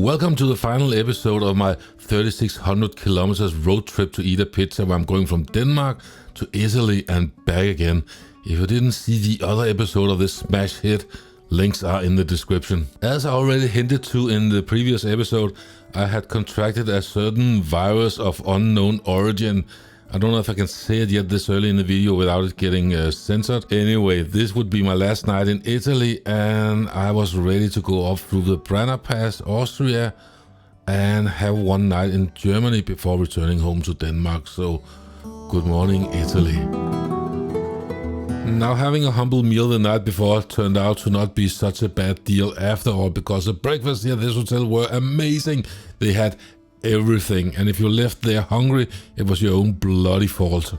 Welcome to the final episode of my 3,600 kilometers road trip to eat a pizza where I'm going from Denmark to Italy and back again. If you didn't see the other episode of this smash hit, links are in the description. As I already hinted to in the previous episode, I had contracted a certain virus of unknown origin. I don't know if I can say it yet this early in the video without it getting censored. Anyway, this would be my last night in Italy and I was ready to go up through the Brenner Pass, Austria, and have one night in Germany before returning home to Denmark. So, good morning, Italy. Now, having a humble meal the night before turned out to not be such a bad deal after all, because the breakfast here at this hotel were amazing. They had everything, and if you left there hungry, it was your own bloody fault.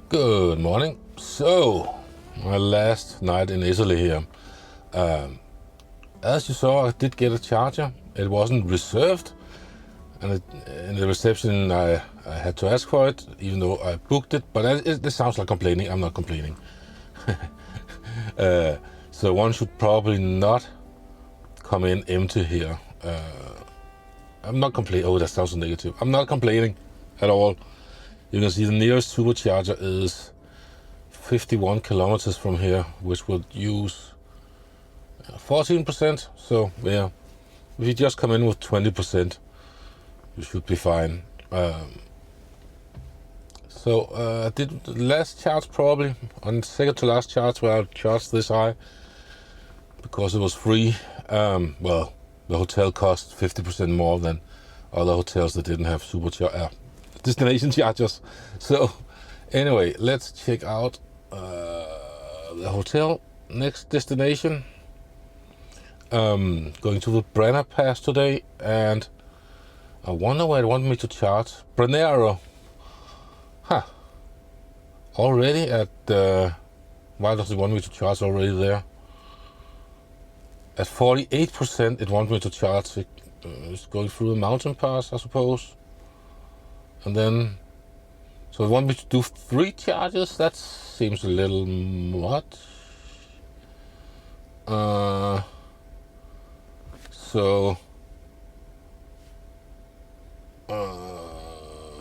Good morning. So, my last night in Italy here. As you saw, I did get a charger. It wasn't reserved, and in the reception I had to ask for it, even though I booked it. But this sounds like complaining. I'm not complaining. So one should probably not come in empty here. I'm not complaining. Oh, that sounds so negative. I'm not complaining at all. You can see the nearest supercharger is 51 kilometers from here, which would use 14%. So yeah, if you just come in with 20%, you should be fine. So I did the last charge probably on second to last charge where I charged this high because it was free. Well, the hotel cost 50% more than other hotels that didn't have destination chargers. So anyway, let's check out the hotel. Next destination. Going to the Brenner Pass today, and I wonder where it wants me to charge. Brenner. Huh. Already at why does it want me to charge already there? At 48% it wants me to charge. It's going through the mountain pass, I suppose. And then, so it wants me to do 3 charges? That seems a little much.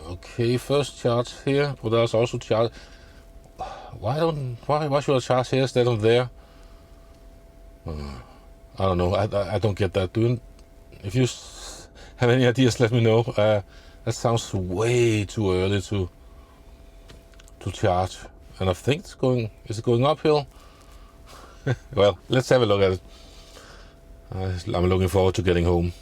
Okay, first charge here, but there's also charge. Why should I charge here instead of there? I don't know. I don't get that. If you have any ideas, let me know. That sounds way too early to charge, and I think is it going uphill? Well, let's have a look at it. I'm looking forward to getting home.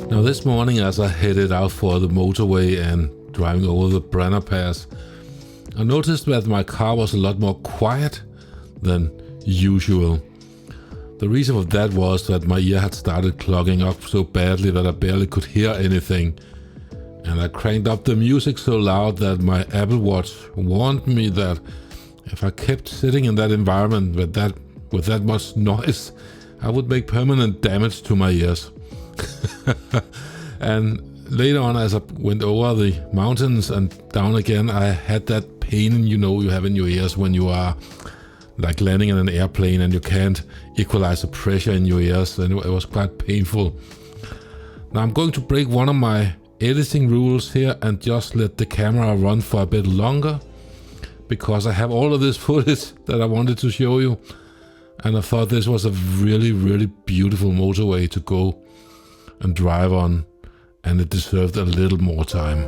Now this morning, as I headed out for the motorway and driving over the Brenner Pass, I noticed that my car was a lot more quiet than usual. The reason for that was that my ear had started clogging up so badly that I barely could hear anything. And I cranked up the music so loud that my Apple Watch warned me that if I kept sitting in that environment with that much noise, I would make permanent damage to my ears. And later on, as I went over the mountains and down again, I had that pain you have in your ears when you are like landing in an airplane and you can't equalize the pressure in your ears, and it was quite painful. Now I'm going to break one of my editing rules here and just let the camera run for a bit longer, because I have all of this footage that I wanted to show you, and I thought this was a really, really beautiful motorway to go and drive on, and it deserved a little more time.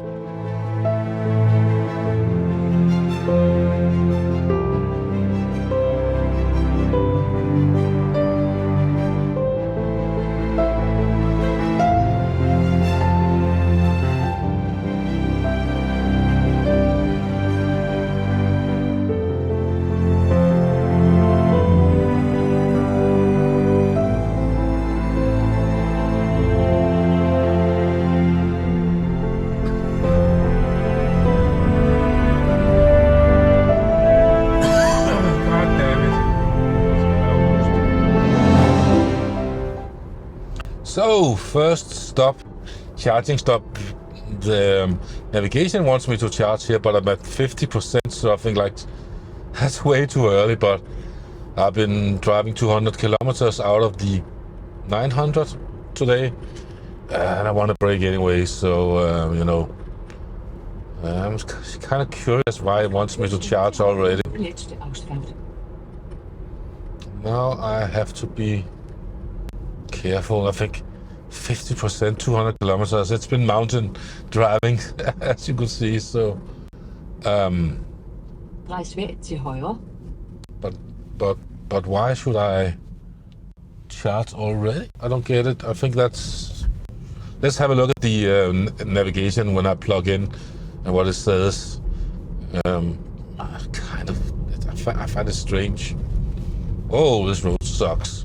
So, first stop charging stop. The navigation wants me to charge here, but I'm at 50%, so I think like that's way too early. But I've been driving 200 kilometers out of the 900 today, and I want to break anyway. So you know, I'm kind of curious why it wants me to charge already. Now I have to be careful. I think 50%, 200 kilometers. It's been mountain driving, as you could see. So, but why should I charge already? I don't get it. I think that's. Let's have a look at the navigation when I plug in and what it says. I find it strange. Oh, this road sucks.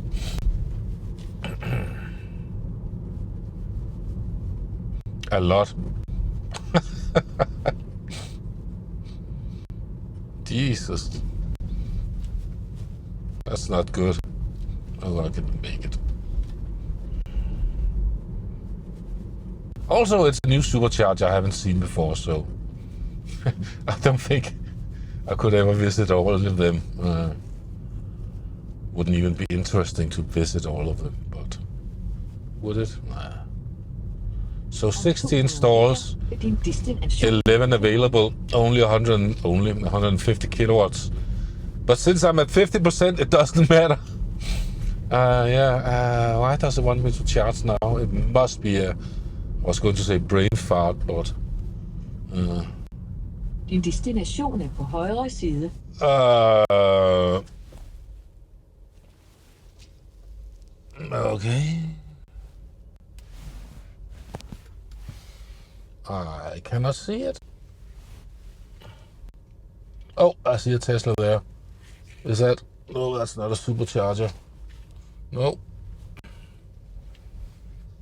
A lot. Jesus. That's not good. Oh, I can make it. Also, it's a new supercharger I haven't seen before, so I don't think I could ever visit all of them. Wouldn't even be interesting to visit all of them, but would it? Nah. So 16 stalls, 11 available, only 150 kilowatts. But since I'm at 50%, it doesn't matter. Why does it want me to charge now? It must be I was going to say brain fart, but... Din destination er på højre side. Okay. I cannot see it. Oh, I see a Tesla there. Is that? No, that's not a supercharger. No.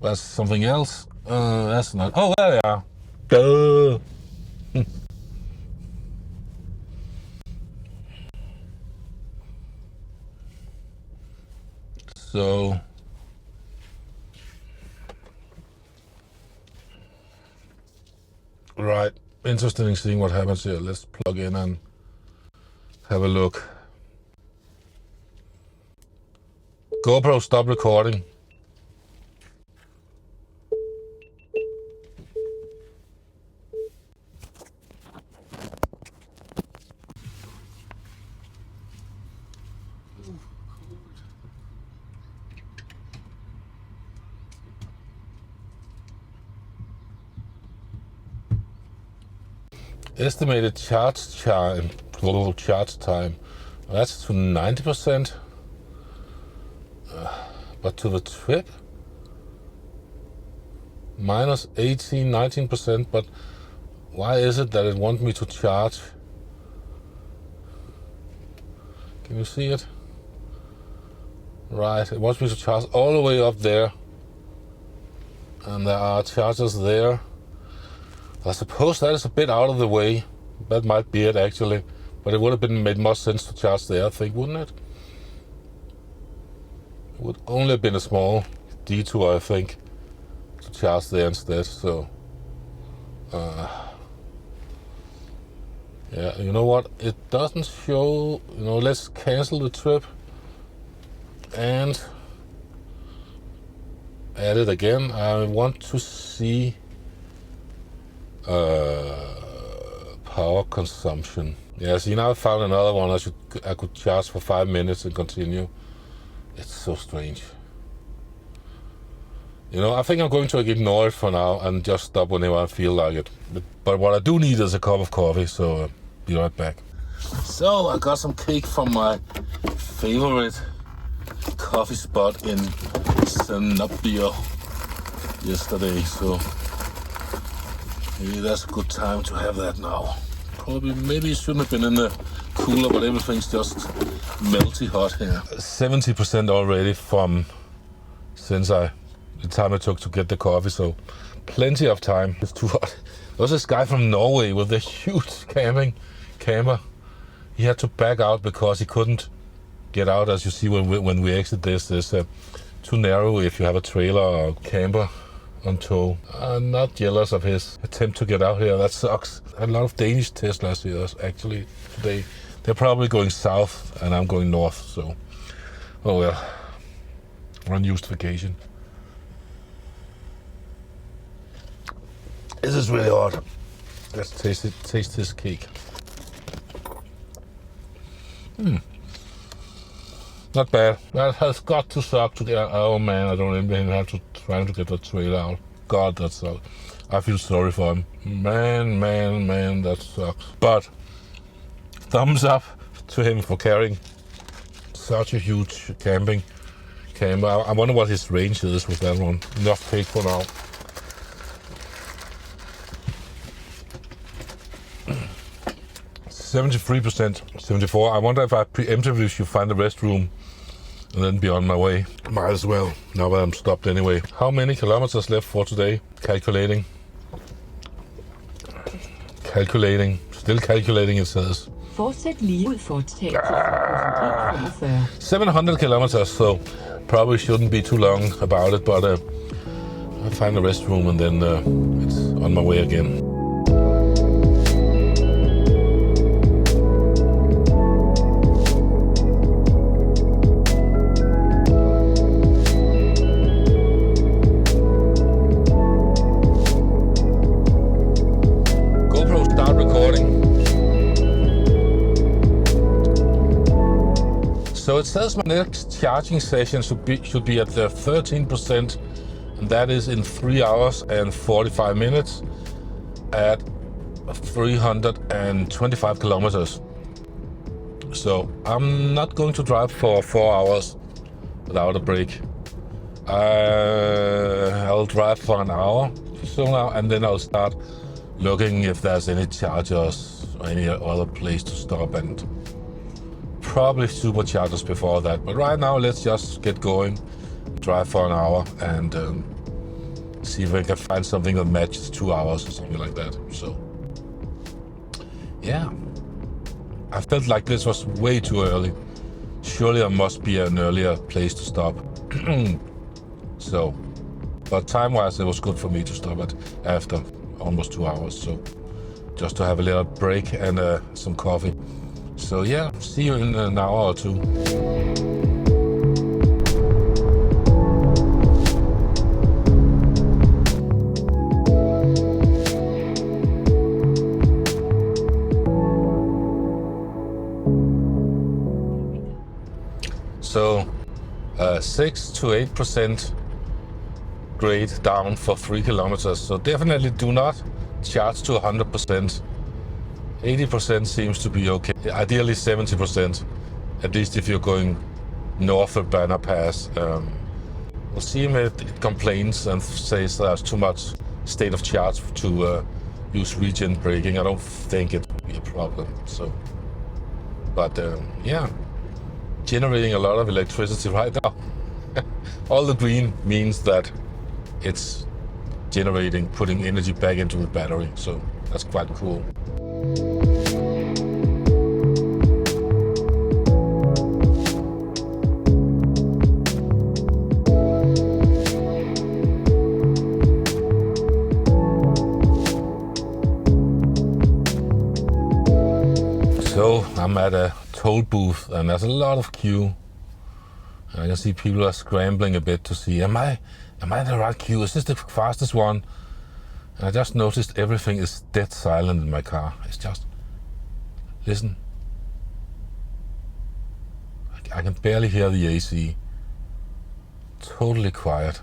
That's something else. That's not. Oh, there they are. Duh. So. Right, interesting seeing what happens here. Let's plug in and have a look. GoPro, stop recording. Estimated charge time. That's to 90%. But to the trip, minus 18, 19%. But why is it that it wants me to charge? Can you see it? Right, it wants me to charge all the way up there. And there are chargers there. I suppose that is a bit out of the way. That might be it actually. But it would have made more sense to charge there, I think, wouldn't it? It would only have been a small detour, I think, to charge there instead. So, yeah, you know what? It doesn't show, let's cancel the trip and add it again. I want to see power consumption. Yeah, see, now I found another one I could charge for 5 minutes and continue. It's so strange. I think I'm going to ignore it for now and just stop whenever I feel like it. But what I do need is a cup of coffee, so be right back. So I got some cake from my favorite coffee spot in Zenobia yesterday, so maybe that's a good time to have that now. Maybe it shouldn't have been in the cooler, but everything's just melty hot here. 70% already from the time it took to get the coffee, so plenty of time. It's too hot. There was this guy from Norway with a huge camper. He had to back out because he couldn't get out. As you see when we exit this, there's too narrow if you have a trailer or camper. on tow. I'm not jealous of his attempt to get out here. That sucks. A lot of Danish Teslas here actually today. They're probably going south and I'm going north, so oh well. Unused vacation. This is really hot. Let's taste it. Taste this cake. Not bad. That has got to suck to get. Oh man, I don't even have to trying to get the trailer out. God, that sucks. I feel sorry for him. Man, that sucks. But thumbs up to him for carrying such a huge camper. I wonder what his range is with that one. Enough cake for now. %73%, 74%. I wonder if I preemptively should find a restroom and then be on my way. Might as well, now that I'm stopped anyway. How many kilometers left for today? Calculating. Still calculating, it says. Fortsæt lige ud fortag til 45. 700 kilometers, so probably shouldn't be too long about it, but I'll find a restroom and then it's on my way again. So it says my next charging session should be at the 13%, and that is in 3 hours and 45 minutes at 325 kilometers. So I'm not going to drive for 4 hours without a break. I'll drive for an hour so now, and then I'll start looking if there's any chargers or any other place to stop, and probably superchargers before that. But right now, let's just get going, drive for an hour, and see if I can find something that matches 2 hours or something like that. So, yeah. I felt like this was way too early. Surely there must be an earlier place to stop. So, but time-wise, it was good for me to stop at after almost 2 hours. So, just to have a little break and some coffee. So yeah, see you in an hour or two. So 6 to 8% grade down for 3 kilometers. So definitely do not charge to 100%. 80% seems to be okay. Ideally 70%, at least if you're going north of Brenner Pass. We'll see if it complains and says there's too much state of charge to use regen braking. I don't think it will be a problem. So, but yeah, generating a lot of electricity right now. All the green means that it's generating, putting energy back into the battery. So that's quite cool. So I'm at a toll booth and there's a lot of queue. I can see people are scrambling a bit to see, am I in the right queue? Is this the fastest one? And I just noticed everything is dead silent in my car. It's just, listen. I can barely hear the AC. Totally quiet.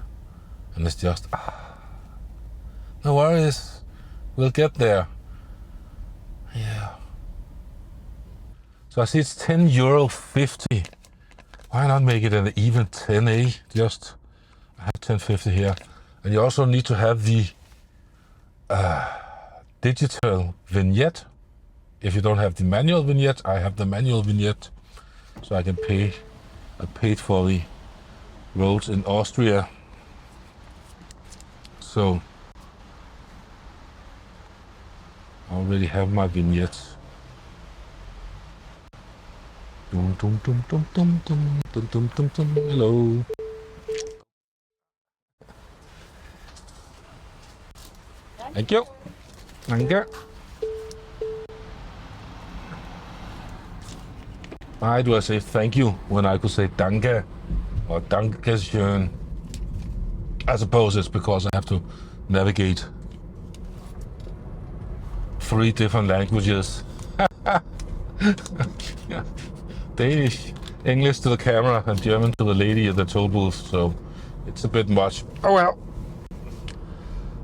And it's just, no worries. We'll get there. Yeah. So I see it's €10.50. Why not make it an even 10A? Just, I have 10.50 here. And you also need to have the digital vignette. If you don't have the manual vignette, I have the manual vignette. So I can pay. I paid for the roads in Austria. So I already have my vignette. Dum dum dum dum dum dum dum dum dum dum. Hello. Thank you. Thank you. Why do I say thank you when I could say danke or dankeschön? I suppose it's because I have to navigate 3 different languages. Yeah. Danish, English to the camera, and German to the lady at the toll booth, so it's a bit much. Oh well.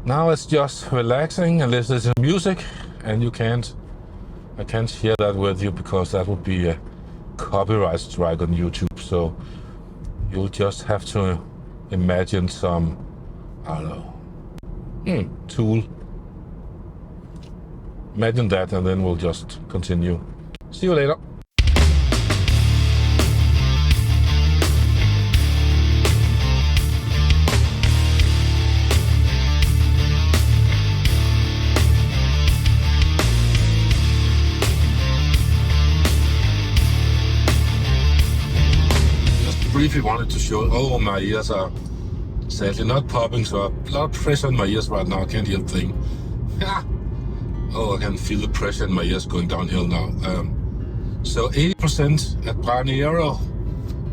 Now it's just relaxing and listen to music, and I can't share that with you because that would be a copyright strike on YouTube, so you'll just have to imagine some, I don't know, tool. Imagine that, and then we'll just continue. See you later. Briefly wanted to show, oh, my ears are sadly not popping, so a lot of pressure in my ears right now. I can't hear a thing. Oh, I can feel the pressure in my ears going downhill now. So 80% at Brenner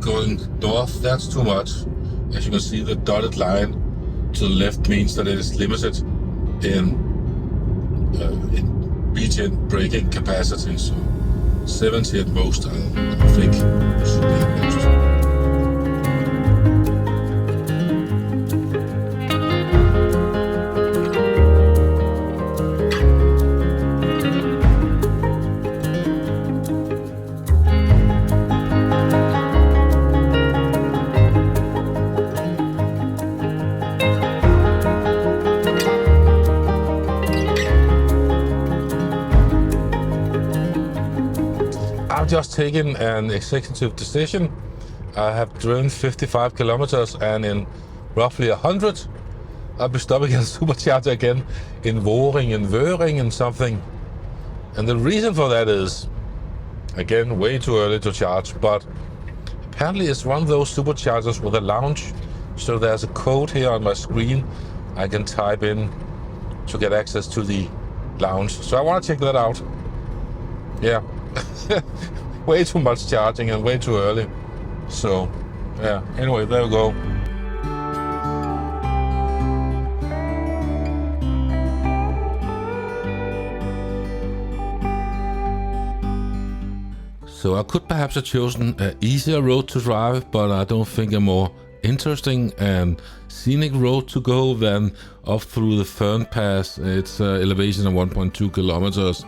going north, that's too much. As you can see, the dotted line to the left means that it is limited in regen braking capacity. So 70 at most, I think it should be at most. Just taken an executive decision. I have driven 55 kilometers, and in roughly 100 I'll be stopping at a supercharger again in Wuringen something. And the reason for that is, again, way too early to charge, but apparently it's one of those superchargers with a lounge, so there's a code here on my screen I can type in to get access to the lounge. So I want to check that out. Yeah. Way too much charging and way too early. So, yeah, anyway, there we go. So I could perhaps have chosen an easier road to drive, but I don't think a more interesting and scenic road to go than up through the Fern Pass. It's elevation of 1.2 kilometers.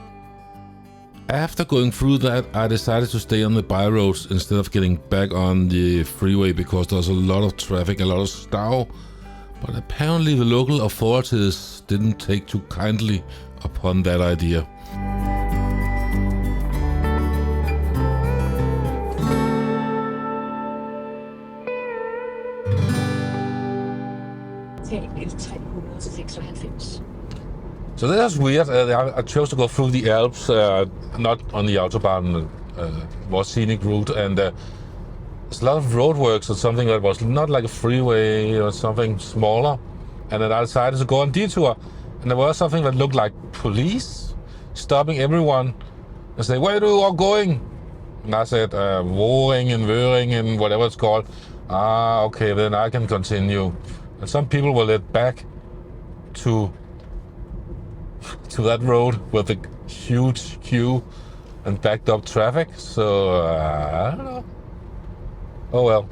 After going through that, I decided to stay on the by roads instead of getting back on the freeway because there's a lot of traffic, a lot of stau. But apparently the local authorities didn't take too kindly upon that idea. So that's weird. I chose to go through the Alps, not on the Autobahn, more scenic route, and there's a lot of roadworks or something that was not like a freeway or something smaller. And then I decided to go on detour, and there was something that looked like police stopping everyone and say, "Where are you all going?" And I said, Wuringen, whatever it's called. Ah, okay, then I can continue. And some people were led back to that road with a huge queue and backed up traffic. So I don't know. Oh well.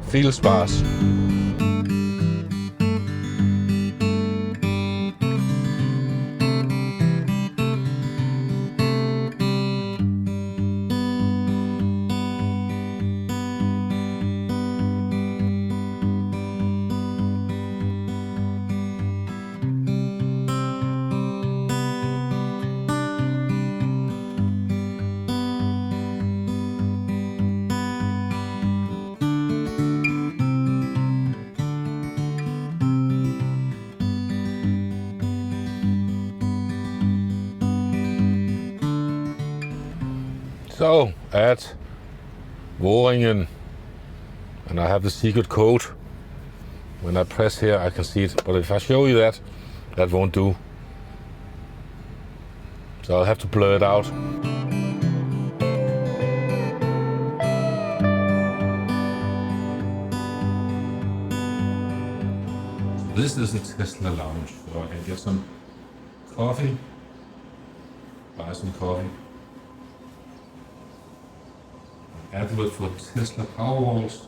Feels sparse. So at Woringen, and I have the secret code. When I press here I can see it, but if I show you that, That won't do. So I'll have to blur it out. This is a Tesla lounge, so I can get some coffee, buy some coffee. Advert for Tesla Powerwalls.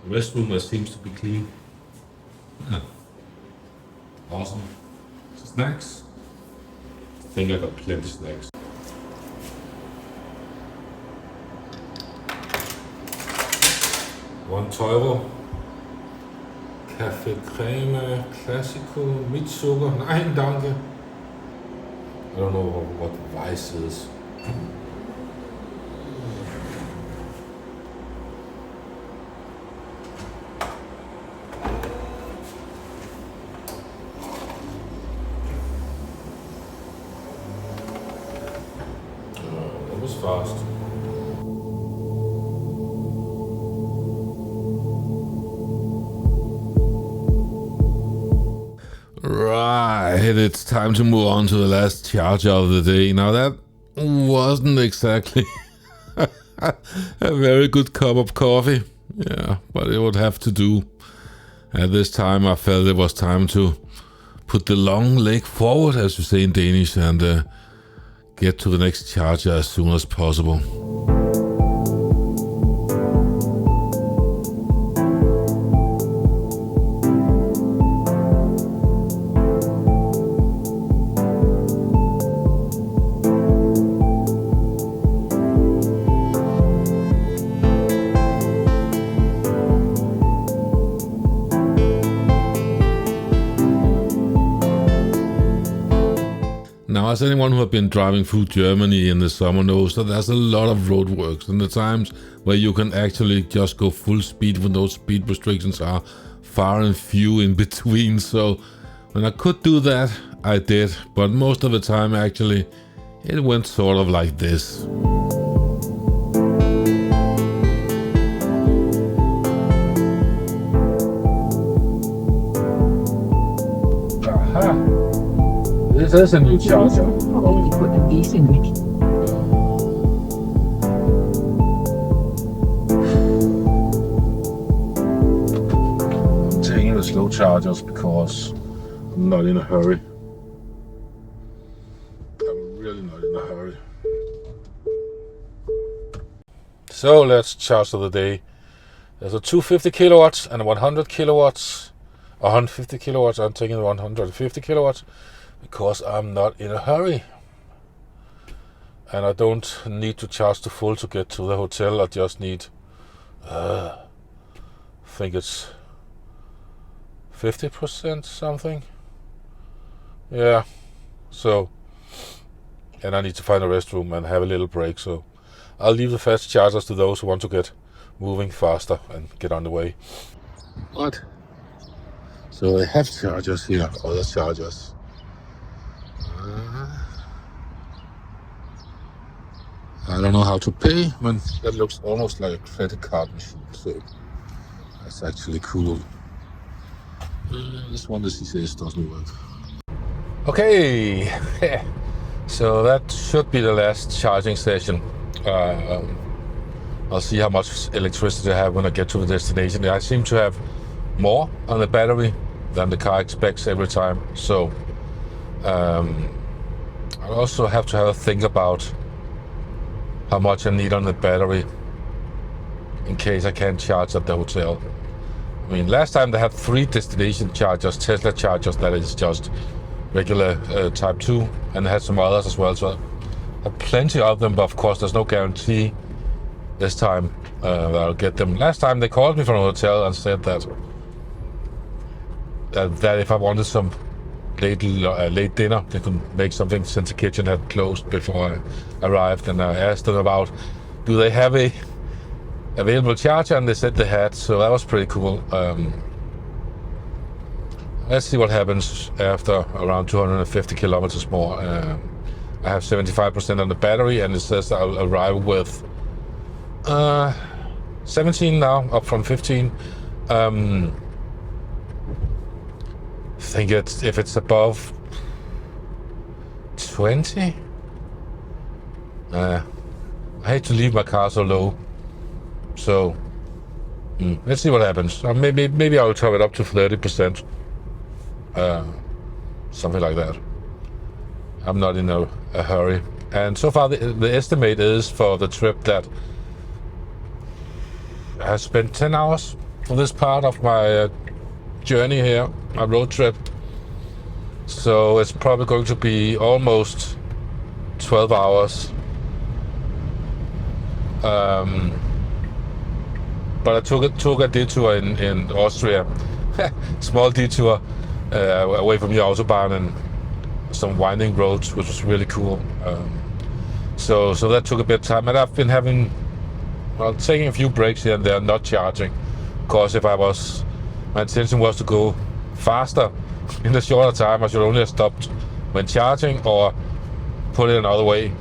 The restroom seems to be clean. Yeah. Awesome. Snacks. I think I got plenty of snacks. One Tyro. Café Creme Classico mit Zucker. Nein, danke. I don't know what Weiss is. That was fast. Right, it's time to move on to the last charger of the day. Now that wasn't exactly a very good cup of coffee. Yeah, but it would have to do. At this time I felt it was time to put the long leg forward, as you say in Danish, and get to the next charger as soon as possible. Now, as anyone who has been driving through Germany in the summer knows, that there's a lot of roadworks, and the times where you can actually just go full speed when those speed restrictions are far and few in between. So when I could do that, I did, but most of the time actually it went sort of like this. Aha! This is a new charger. Only put the piece in it. I'm taking the slow chargers because I'm not in a hurry. I'm really not in a hurry. So let's charge of the day. There's a 250 kilowatts and a 100 kilowatts. 150 kilowatts, I'm taking the 150 kilowatts. Because I'm not in a hurry. And I don't need to charge to full to get to the hotel. I just need, I think it's 50% something. Yeah. So, and I need to find a restroom and have a little break. So I'll leave the fast chargers to those who want to get moving faster and get on the way. What? So I have chargers here, other chargers. I don't know how to pay, but that looks almost like a credit card machine, so that's actually cool. This one, the CCS doesn't work. Okay, so that should be the last charging session. I'll see how much electricity I have when I get to the destination. I seem to have more on the battery than the car expects every time, so I also have to have a think about how much I need on the battery in case I can't charge at the hotel. I mean, last time they had 3 destination chargers, Tesla chargers, that is just regular Type 2, and they had some others as well, so I have plenty of them, but of course there's no guarantee this time that I'll get them. Last time they called me from a hotel and said that if I wanted some late dinner, they could make something since the kitchen had closed before I arrived, and I asked them about do they have a available charger, and they said they had, so that was pretty cool. Let's see what happens after around 250 kilometers more. I have 75% on the battery, and it says I'll arrive with 17 now, up from 15. That think if it's above 20, I hate to leave my car so low. So let's see what happens. Maybe I'll top it up to 30%. Something like that. I'm not in a hurry. And so far the estimate is for the trip that I spent 10 hours for this part of my journey here, my road trip. So it's probably going to be almost 12 hours. But I took a detour in Austria, small detour away from the autobahn and some winding roads, which was really cool. So that took a bit of time, and I've been taking a few breaks here and there, not charging. Of course, my intention was to go faster in a shorter time, I should only have stopped when charging, or put it another way.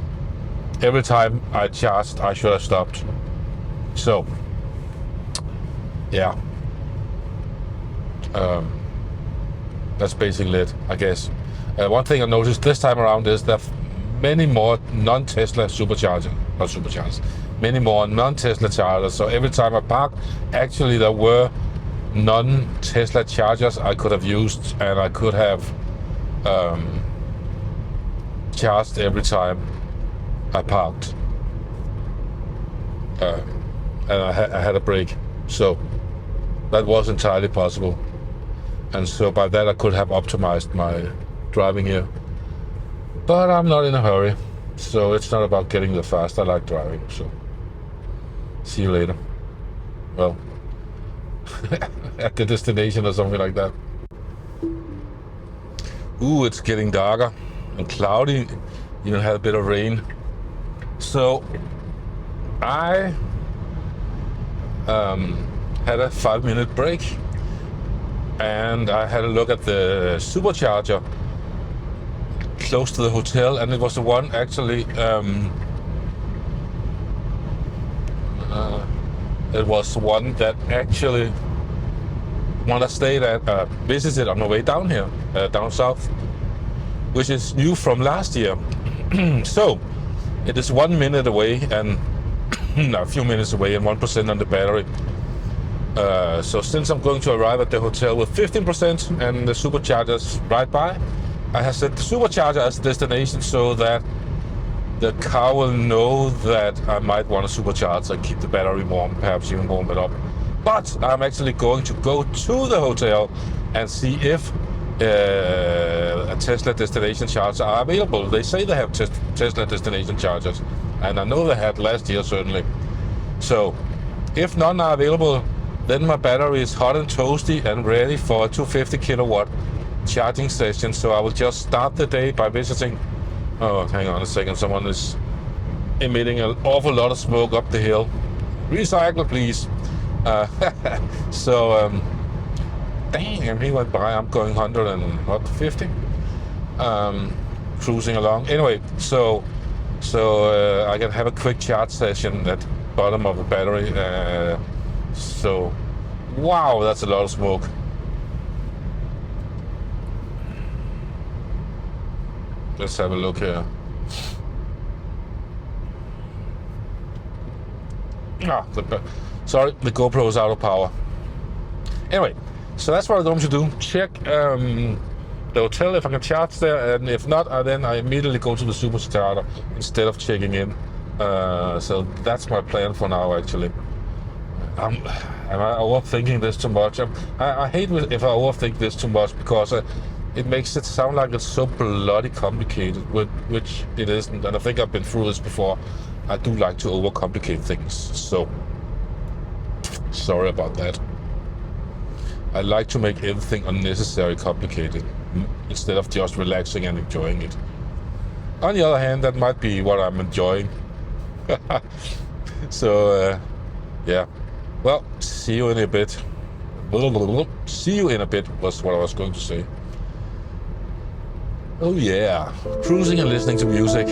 Every time I charged, I should have stopped. So, yeah. That's basically it, I guess. One thing I noticed this time around is that many more non-Tesla many more non-Tesla chargers. So every time I parked, actually there were non-Tesla chargers I could have used, and I could have charged every time I parked. And I had a break. So that was entirely possible. And so by that I could have optimized my driving here. But I'm not in a hurry, so it's not about getting there fast. I like driving, so see you later. Well, at the destination or something like that. Ooh, it's getting darker and cloudy. Even had a bit of rain. So I had a 5-minute break, and I had a look at the Supercharger close to the hotel, and it was the one actually it was one that actually when I stayed at visited on my way down here, down south, which is new from last year. So it is 1 minute away and a few minutes away and 1% on the battery. So since I'm going to arrive at the hotel with 15% and the Superchargers right by, I have set the Supercharger as destination so that the car will know that I might want to supercharge and keep the battery warm, perhaps even warm it up. But I'm actually going to go to the hotel and see if a Tesla destination charger are available. They say they have Tesla destination chargers, and I know they had last year certainly. So if none are available, then my battery is hot and toasty and ready for a 250 kilowatt charging session. So I will just start the day by visiting. Oh, hang on a second, someone is emitting an awful lot of smoke up the hill. Recycle, please. Damn, he went by. I'm going 150, cruising along. Anyway, so I can have a quick charge session at the bottom of the battery. So, wow, that's a lot of smoke. Let's have a look here. Sorry, the GoPro is out of power. Anyway, so that's what I'm going to do. Check the hotel if I can charge there, and if not, then I immediately go to the Supercharger instead of checking in. So that's my plan for now, actually. Am I overthinking this too much? I hate if I overthink this too much, because it makes it sound like it's so bloody complicated, which it isn't. And I think I've been through this before. I do like to overcomplicate things, so sorry about that. I like to make everything unnecessarily complicated instead of just relaxing and enjoying it. On the other hand, that might be what I'm enjoying. So, yeah. Well, see you in a bit. See you in a bit was what I was going to say. Oh yeah, cruising and listening to music.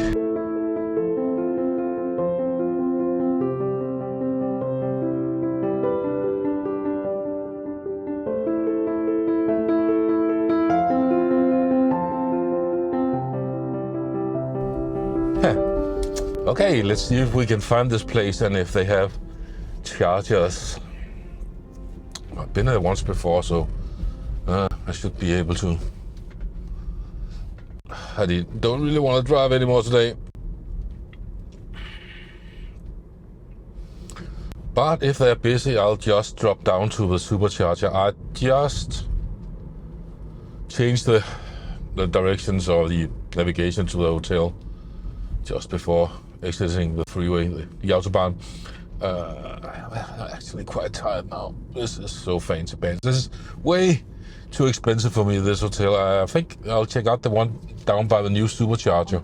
Okay, let's see if we can find this place and if they have chargers. I've been there once before, so I should be able to. I don't really want to drive anymore today. But if they're busy, I'll just drop down to the supercharger. I just changed the directions or the navigation to the hotel just before exiting the freeway, the Autobahn. I'm actually quite tired now. This is so fancy pants. This is way too expensive for me, this hotel. I think I'll check out the one down by the new supercharger.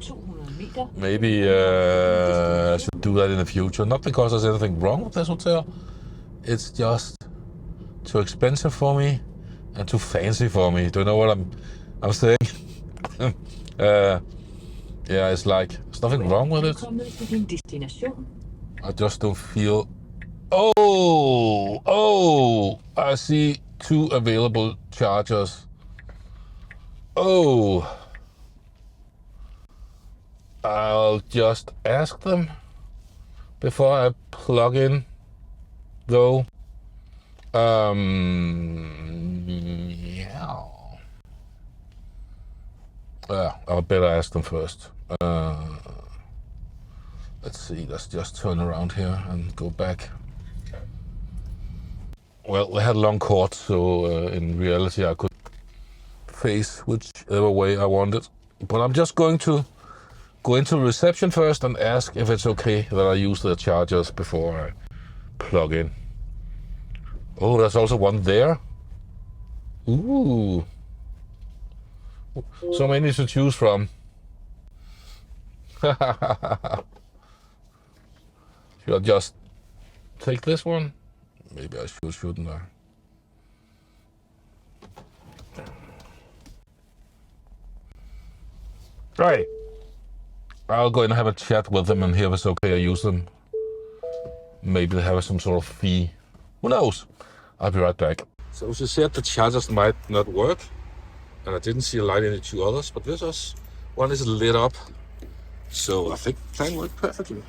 Maybe I should do that in the future. Not because there's anything wrong with this hotel. It's just too expensive for me and too fancy for me. Do you know what I'm saying? Yeah, it's like there's nothing wrong with it. I just don't feel. Oh! I see 2 available chargers. Oh. I'll just ask them before I plug in, though. Yeah. I'll better ask them first. Let's see, let's just turn around here and go back. Well, they had a long cord, so in reality I could face whichever way I wanted. But I'm just going to go into reception first and ask if it's okay that I use the chargers before I plug in. Oh, there's also one there. Ooh. So many to choose from. Should I just take this one? Maybe I should, shouldn't I? Right. I'll go and have a chat with them and hear if it's okay I use them. Maybe they have some sort of fee. Who knows? I'll be right back. So she said the chargers might not work. And I didn't see a light in the 2 others, but this one is lit up. So I think the plan worked perfectly.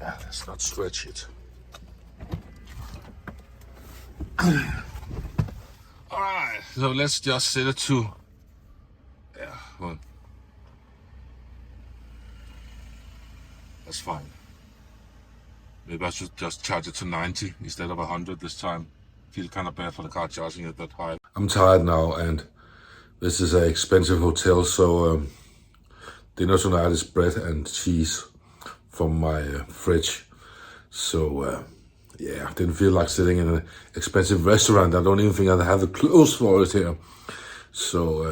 Let's not stretch it. Alright, so let's just set it to. Yeah, well, that's fine. Maybe I should just charge it to 90 instead of 100 this time. Feel kind of bad for the car charging it that high. I'm tired now, and this is an expensive hotel, so dinner tonight is bread and cheese from my fridge. So yeah, I didn't feel like sitting in an expensive restaurant. I don't even think I have the clothes for it here. So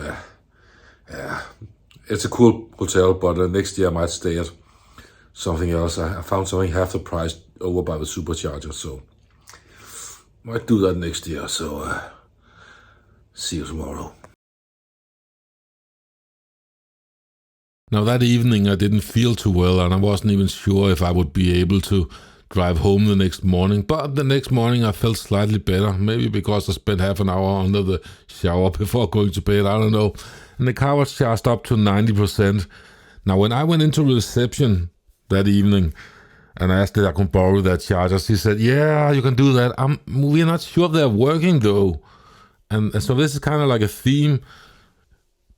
yeah, it's a cool hotel, but next year I might stay at something else. I found something half the price over by the Supercharger, so might do that next year. So see you tomorrow. Now that evening I didn't feel too well, and I wasn't even sure if I would be able to drive home the next morning. But the next morning I felt slightly better, maybe because I spent half an hour under the shower before going to bed, I don't know. And the car was charged up to 90%. Now when I went into reception that evening and I asked if I could borrow that charger, she said, yeah, you can do that. We're not sure they're working though. And so this is kind of like a theme.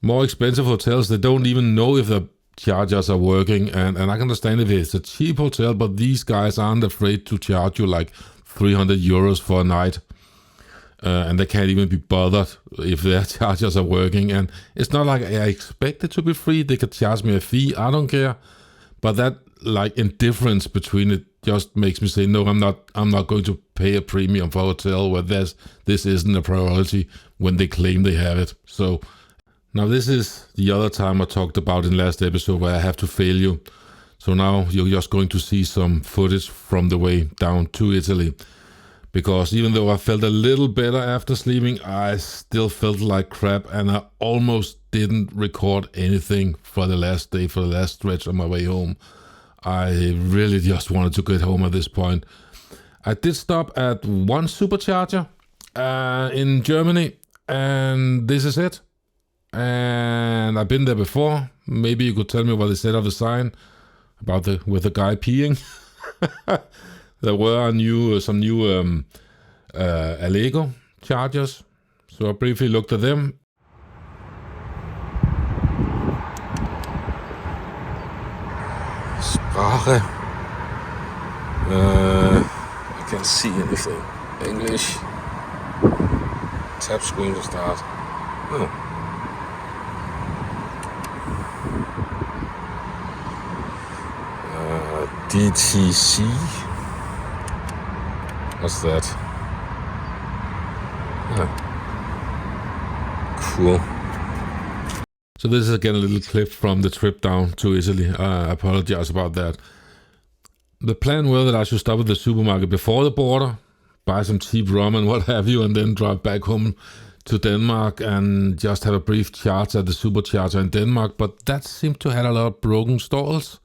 More expensive hotels, they don't even know if the chargers are working, and I can understand if it's a cheap hotel, but these guys aren't afraid to charge you like 300 euros for a night, and they can't even be bothered if their chargers are working. And it's not like I expect it to be free. They could charge me a fee, I don't care, but that like indifference between it just makes me say, no, I'm not going to pay a premium for a hotel where this isn't a priority when they claim they have it. So now this is the other time I talked about in last episode where I have to fail you. So now you're just going to see some footage from the way down to Italy. Because even though I felt a little better after sleeping, I still felt like crap, and I almost didn't record anything for the last day, for the last stretch on my way home. I really just wanted to get home at this point. I did stop at one supercharger in Germany, and this is it. And I've been there before. Maybe you could tell me what they said of the sign about with the guy peeing. There were some new Allego chargers, so I briefly looked at them. Sprache. I can't see anything. English. Tap screen to start. Oh. DTC. What's that? Cool. So this is again a little clip from the trip down to Italy. I apologize about that. The plan was that I should stop at the supermarket before the border, buy some cheap rum and what have you, and then drive back home to Denmark and just have a brief charge at the supercharger in Denmark. But that seemed to have a lot of broken stalls.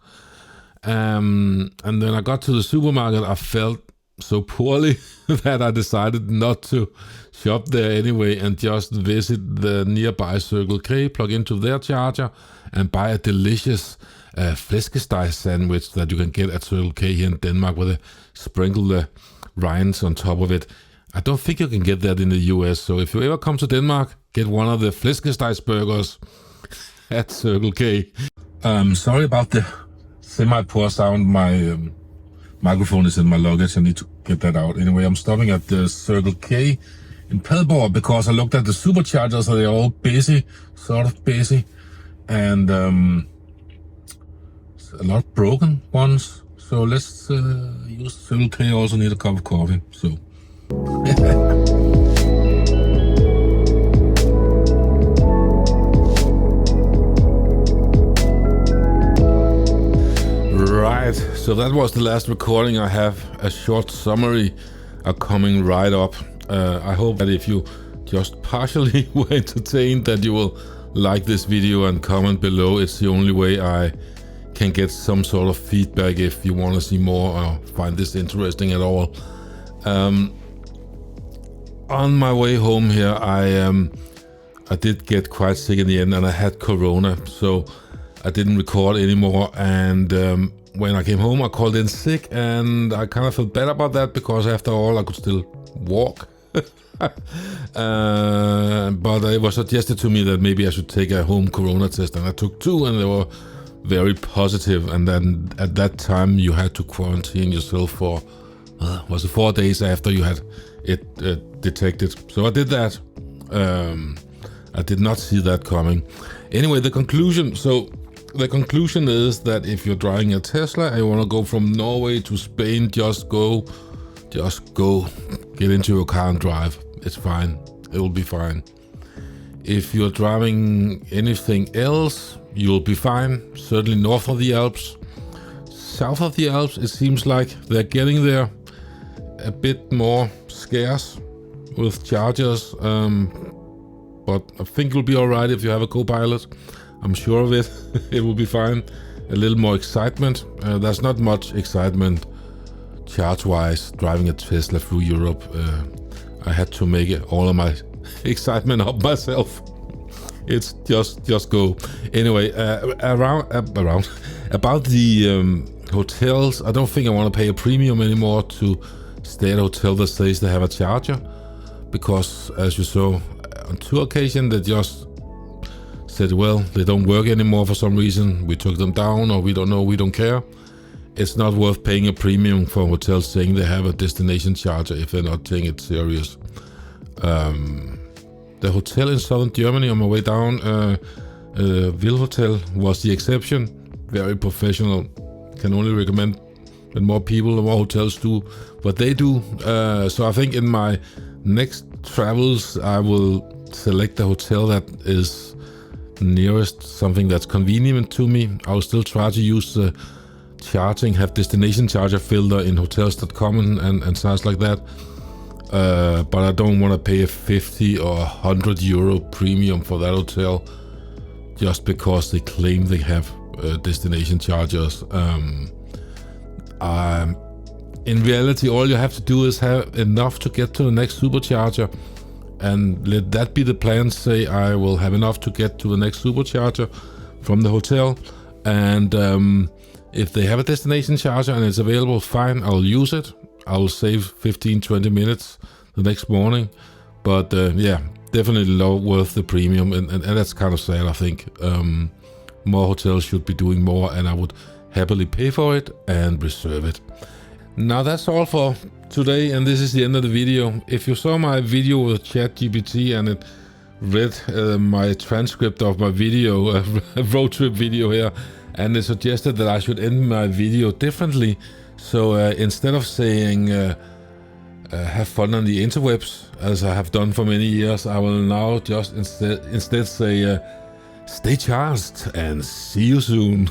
And when I got to the supermarket, I felt so poorly that I decided not to shop there anyway and just visit the nearby Circle K, plug into their charger, and buy a delicious flæskestegsburger sandwich that you can get at Circle K here in Denmark, where they sprinkle the rinds on top of it. I don't think you can get that in the US, so if you ever come to Denmark, get one of the flæskestegsburgers at Circle K. Sorry about the semi-poor sound. My microphone is in my luggage. I need to get that out. Anyway, I'm stopping at the Circle K in Padborg because I looked at the superchargers, so they're all busy, sort of busy, and a lot of broken ones. So let's use Circle K. I also need a cup of coffee. So. Right, so that was the last recording. I have a short summary coming right up. I hope that if you just partially were entertained, that you will like this video and comment below. It's the only way I can get some sort of feedback if you want to see more or find this interesting at all. On my way home here, I did get quite sick in the end, and I had corona, so I didn't record anymore. And when I came home, I called in sick, and I kind of felt better about that because after all, I could still walk. But it was suggested to me that maybe I should take a home corona test, and I took 2, and they were very positive. And then at that time, you had to quarantine yourself for was it 4 days after you had it detected. So I did that. I did not see that coming. Anyway, the conclusion. So the conclusion is that if you're driving a Tesla and you want to go from Norway to Spain, just go, get into your car and drive. It's fine. It will be fine. If you're driving anything else, you'll be fine. Certainly north of the Alps. South of the Alps, it seems like they're getting there. A bit more scarce with chargers, but I think you'll be all right if you have a co-pilot. I'm sure of it. It will be fine. A little more excitement. There's not much excitement charge-wise driving a Tesla through Europe. I had to make all of my excitement up myself. It's just go. Anyway, about the hotels, I don't think I want to pay a premium anymore to stay at a hotel that says they have a charger, because as you saw on 2 occasions, they just said, well, they don't work anymore for some reason. We took them down, or we don't know, we don't care. It's not worth paying a premium for hotels saying they have a destination charger if they're not taking it serious. The hotel in southern Germany on my way down, Ville Hotel, was the exception. Very professional. Can only recommend that more people and more hotels do what they do. So I think in my next travels, I will select a hotel that is nearest, something that's convenient to me. I'll still try to use the charging, have destination charger filter in hotels.com and sites like that. But I don't want to pay a 50 or 100 euro premium for that hotel just because they claim they have destination chargers. in reality, all you have to do is have enough to get to the next supercharger, and let that be the plan. Say I will have enough to get to the next supercharger from the hotel, and if they have a destination charger and it's available, fine, I'll use it. I'll save 15-20 minutes the next morning, but yeah, definitely worth the premium, and that's kind of sad. I think more hotels should be doing more, and I would happily pay for it and reserve it. Now that's all for today, and this is the end of the video. If you saw my video with ChatGPT and it read my transcript of my video, road trip video here, and it suggested that I should end my video differently, so instead of saying have fun on the interwebs, as I have done for many years, I will now just instead say stay charged and see you soon.